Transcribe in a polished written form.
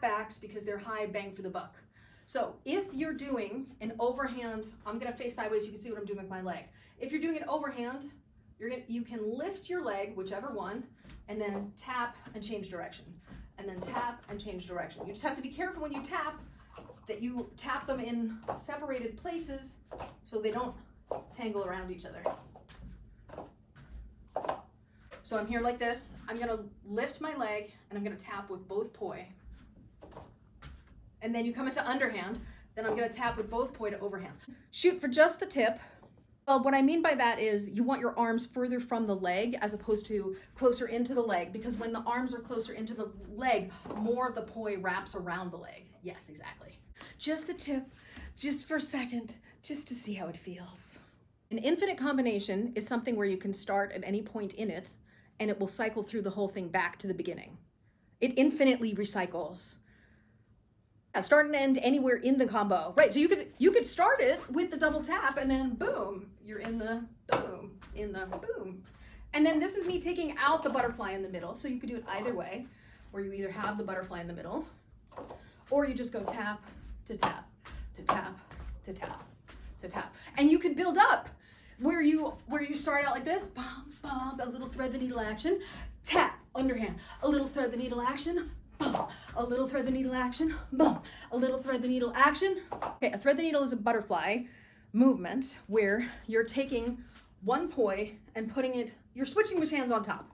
tapbacks because they're high bang for the buck. So if you're doing an overhand, I'm gonna face sideways, you can see what I'm doing with my leg. If you're doing an overhand, you can lift your leg, whichever one, and then tap and change direction. And then tap and change direction. You just have to be careful when you tap that you tap them in separated places so they don't tangle around each other. So I'm here like this. I'm gonna lift my leg and I'm gonna tap with both poi. And then you come into underhand, then I'm gonna tap with both poi to overhand. Shoot for just the tip. Well, what I mean by that is you want your arms further from the leg as opposed to closer into the leg, because when the arms are closer into the leg, more of the poi wraps around the leg. Yes, exactly. Just the tip, just for a second, just to see how it feels. An infinite combination is something where you can start at any point in it and it will cycle through the whole thing back to the beginning. It infinitely recycles. Start and end anywhere in the combo, right? So you could start it with the double tap and then boom, you're in the boom, in the boom. And then this is me taking out the butterfly in the middle. So you could do it either way, where you either have the butterfly in the middle or you just go tap to tap, to tap, to tap, to tap. And you could build up where you start out like this, bum, bum, a little thread the needle action, tap, underhand, a little thread the needle action, boom, a little thread the needle action, boom, a little thread the needle action. Okay, a thread the needle is a butterfly movement where you're taking one poi and putting it, you're switching which hand's on top.